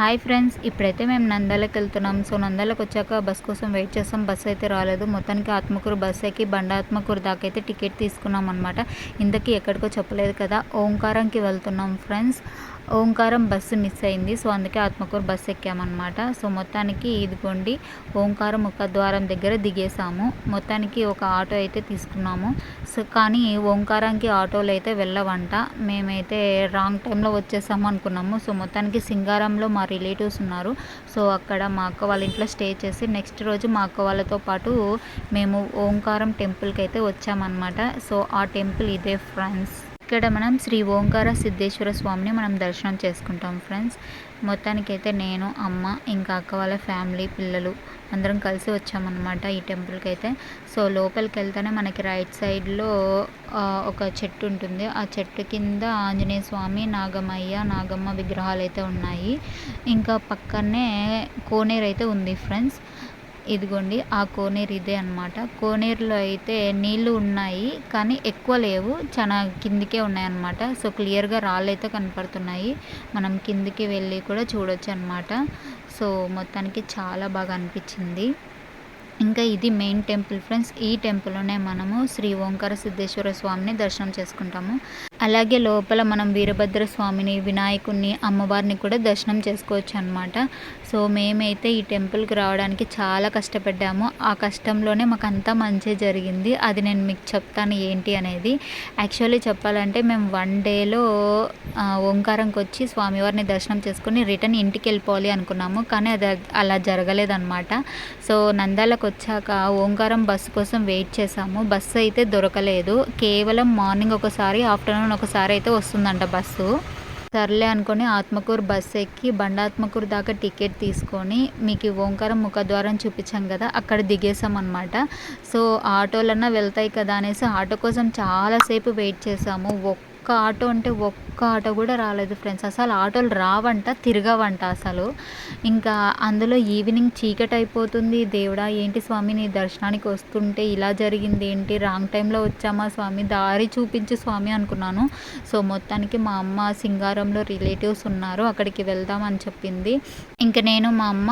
Hi friends, ఇప్పుడైతే మేము నంద్యాలకు వెళ్తున్నాం. సో నంద్యాలకు వచ్చాక బస్ కోసం వెయిట్ చేస్తాం. బస్ అయితే రాలేదు. మొత్తానికి ఆత్మకూరు బస్ ఎక్కి బండ ఆత్మకూరు దాకా అయితే టికెట్ తీసుకున్నాం అనమాట. ఇంతకీ ఎక్కడికో చెప్పలేదు కదా, ఓంకారంకి వెళ్తున్నాం ఫ్రెండ్స్. ఓంకారం బస్సు మిస్ అయింది. సో అందుకే ఆత్మకూరు బస్సు ఎక్కామన్నమాట. సో మొత్తానికి ఇదిగోండి ఓంకారం ముఖద్వారం దగ్గర దిగేసాము. మొత్తానికి ఒక ఆటో అయితే తీసుకున్నాము. సో కానీ ఓంకారానికి ఆటోలు అయితే వెళ్ళవంట. మేమైతే రాంగ్ టైంలో వచ్చేసాము అనుకున్నాము. సో మొత్తానికి సింగారంలో మా రిలేటివ్స్ ఉన్నారు. సో అక్కడ మా అక్క వాళ్ళ ఇంట్లో స్టే చేసి నెక్స్ట్ రోజు మా అక్క వాళ్ళతో పాటు మేము ఓంకారం టెంపుల్కి అయితే వచ్చామన్నమాట. సో ఆ టెంపుల్ ఇదే ఫ్రెండ్స్. ఇక్కడ మనం శ్రీ ఓంకార సిద్ధేశ్వర స్వామిని మనం దర్శనం చేసుకుంటాం ఫ్రెండ్స్. మొత్తానికైతే నేను, అమ్మ, ఇంకా అక్క వాళ్ళ ఫ్యామిలీ, పిల్లలు అందరం కలిసి వచ్చామన్నమాట ఈ టెంపుల్కి అయితే. సో లోపలికి వెళ్తేనే మనకి రైట్ సైడ్లో ఒక చెట్టు ఉంటుంది. ఆ చెట్టు కింద ఆంజనేయ స్వామి, నాగమయ్య, నాగమ్మ విగ్రహాలు అయితే ఉన్నాయి. ఇంకా పక్కనే కోనేరు అయితే ఉంది ఫ్రెండ్స్. ఇదిగోండి ఆ కోనేరు ఇదే అనమాట. కోనేరులో అయితే నీళ్లు ఉన్నాయి కానీ ఎక్కువ లేవు, చాలా కిందికే ఉన్నాయన్నమాట. సో క్లియర్గా రాళ్ళు అయితే కనపడుతున్నాయి. మనం కిందికి వెళ్ళి కూడా చూడొచ్చు అనమాట. సో మొత్తానికి చాలా బాగా అనిపించింది. ఇంకా ఇది మెయిన్ టెంపుల్ ఫ్రెండ్స్. ఈ టెంపుల్లోనే మనము శ్రీ ఓంకార సిద్ధేశ్వర స్వామిని దర్శనం చేసుకుంటాము. అలాగే లోపల మనం వీరభద్ర స్వామిని, వినాయకుడిని, అమ్మవారిని కూడా దర్శనం చేసుకోవచ్చు అనమాట. సో మేమైతే ఈ టెంపుల్కి రావడానికి చాలా కష్టపడ్డాము. ఆ కష్టంలోనే మాకు అంతా మంచి జరిగింది. అది నేను మీకు చెప్తాను ఏంటి అనేది. యాక్చువల్లీ చెప్పాలంటే మేము 1 డేలో ఓంకారంకి వచ్చి స్వామివారిని దర్శనం చేసుకుని రిటర్న్ ఇంటికి వెళ్ళిపోవాలి అనుకున్నాము. కానీ అది అలా జరగలేదన్నమాట. సో నంద్యాలకు వచ్చాక ఓంకారం బస్సు కోసం వెయిట్ చేసాము. బస్సు అయితే దొరకలేదు. కేవలం మార్నింగ్ ఒకసారి, ఆఫ్టర్నూన్ ఒకసారి అయితే వస్తుందంట బస్సు. సర్లే అనుకొని ఆత్మకూరు బస్సు ఎక్కి బండ ఆత్మకూరు దాకా టికెట్ తీసుకొని మీకు ఓంకారం ముఖద్వారం చూపించాం కదా, అక్కడ దిగేసాం అనమాట. సో ఆటోలన్నా వెళ్తాయి కదా అనేసి ఆటో కోసం చాలాసేపు వెయిట్ చేసాము. ఒక్క ఆటో అంటే ఒక్క ఆటో కూడా రాలేదు ఫ్రెండ్స్. అసలు ఆటోలు రావంట, తిరగవంట అసలు. ఇంకా అందులో ఈవినింగ్ చీకటి అయిపోతుంది. దేవుడా ఏంటి స్వామి నీ దర్శనానికి వస్తుంటే ఇలా జరిగింది ఏంటి, రాంగ్ టైంలో వచ్చామా స్వామి, దారి చూపించు స్వామి అనుకున్నాను. సో మొత్తానికి మా అమ్మ సింగారంలో రిలేటివ్స్ ఉన్నారు, అక్కడికి వెళ్దామని చెప్పింది. ఇంకా నేను మా అమ్మ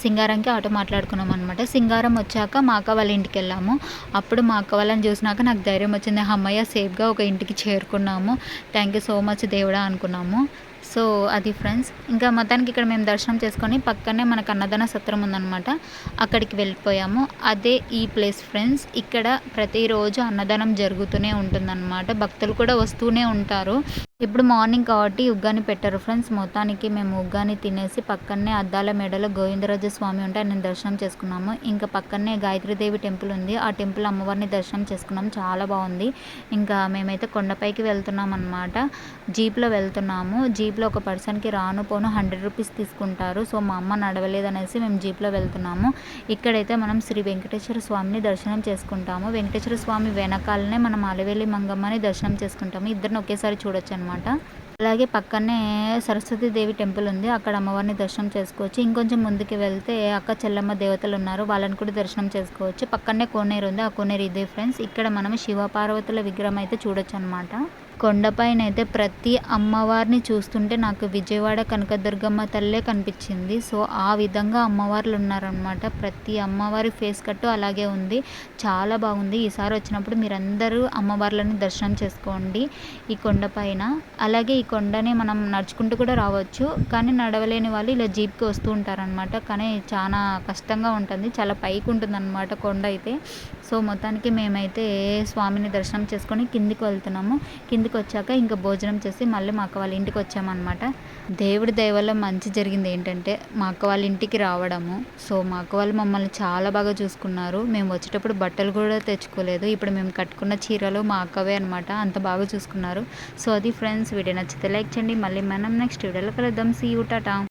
సింగారంకి ఆటో మాట్లాడుకున్నాం అనమాట. సింగారం వచ్చాక మా అక్క వాళ్ళ ఇంటికి వెళ్ళాము. అప్పుడు మా అక్క వాళ్ళని చూసినాక నాకు ధైర్యం వచ్చింది. అమ్మయ్య సేఫ్గా ఒక ఇంటికి చేరుకున్నాము, థ్యాంక్ యూ సో మచ్ దేవుడా అనుకున్నాము. సో అది ఫ్రెండ్స్. ఇంకా మొత్తానికి ఇక్కడ మేము దర్శనం చేసుకొని పక్కనే మనకు అన్నదాన సత్రం ఉందన్నమాట, అక్కడికి వెళ్ళిపోయాము. అదే ఈ ప్లేస్ ఫ్రెండ్స్. ఇక్కడ ప్రతిరోజు అన్నదానం జరుగుతూనే ఉంటుందన్నమాట. భక్తులు కూడా వస్తూనే ఉంటారు. ఇప్పుడు మార్నింగ్ కాబట్టి ఉగ్గాని పెట్టారు ఫ్రెండ్స్. మొత్తానికి మేము ఉగ్గాని తినేసి పక్కనే అద్దాల మేడలో గోవిందరాజ స్వామి ఉంటే ఆయన దర్శనం చేసుకున్నాము. ఇంకా పక్కనే గాయత్రీదేవి టెంపుల్ ఉంది. ఆ టెంపుల్ అమ్మవారిని దర్శనం చేసుకున్నాము. చాలా బాగుంది. ఇంకా మేమైతే కొండపైకి వెళ్తున్నాం అనమాట. జీప్లో వెళ్తున్నాము. జీప్లో ఒక పర్సన్కి రాను పోను 100 రూపీస్ తీసుకుంటారు. సో మా అమ్మ నడవలేదనేసి మేము జీప్లో వెళ్తున్నాము. ఇక్కడైతే మనం శ్రీ వెంకటేశ్వర స్వామిని దర్శనం చేసుకుంటాము. వెంకటేశ్వర స్వామి వెనకాలనే మనం అలవేలి మంగమ్మని దర్శనం చేసుకుంటాము. ఇద్దరిని ఒకేసారి చూడొచ్చు అనమాట. అలాగే పక్కనే సరస్వతీదేవి టెంపుల్ ఉంది, అక్కడ అమ్మవారిని దర్శనం చేసుకోవచ్చు. ఇంకొంచెం ముందుకు వెళ్తే అక్క చెల్లమ్మ దేవతలు ఉన్నారు, వాళ్ళని కూడా దర్శనం చేసుకోవచ్చు. పక్కనే కోనేరు ఉంది, ఆ కోనేరు ఇదే ఫ్రెండ్స్. ఇక్కడ మనం శివపార్వతుల విగ్రహం అయితే చూడొచ్చు అనమాట. కొండపైన అయితే ప్రతి అమ్మవారిని చూస్తుంటే నాకు విజయవాడ కనకదుర్గమ్మ తల్లే కనిపించింది. సో ఆ విధంగా అమ్మవార్లు ఉన్నారనమాట. ప్రతి అమ్మవారి ఫేస్ కట్టు అలాగే ఉంది. చాలా బాగుంది. ఈసారి వచ్చినప్పుడు మీరందరూ అమ్మవార్లను దర్శనం చేసుకోండి ఈ కొండపైన. అలాగే ఈ కొండని మనం నడుచుకుంటూ కూడా రావచ్చు, కానీ నడవలేని వాళ్ళు ఇలా జీప్కి వస్తూ ఉంటారనమాట. కానీ చాలా కష్టంగా ఉంటుంది, చాలా పైకి ఉంటుంది అనమాట కొండ అయితే. సో మొత్తానికి మేమైతే స్వామిని దర్శనం చేసుకొని కిందికి వెళ్తున్నాము. కిందికి వచ్చాక ఇంకా భోజనం చేసి మళ్ళీ మా అక్క వాళ్ళ ఇంటికి వచ్చామన్నమాట. దేవుడి దయ వల్ల మంచి జరిగింది ఏంటంటే మా అక్క వాళ్ళ ఇంటికి రావడము. సో మా అక్క వాళ్ళు మమ్మల్ని చాలా బాగా చూసుకున్నారు. మేము వచ్చేటప్పుడు బట్టలు కూడా తెచ్చుకోలేదు. ఇప్పుడు మేము కట్టుకున్న చీరలు మా అక్కవే అనమాట, అంత బాగా చూసుకున్నారు. సో అది ఫ్రెండ్స్. వీడియో నచ్చితే లైక్ చేయండి. మళ్ళీ మనం నెక్స్ట్ వీడియోలో కలుద్దాం. See you, Tata.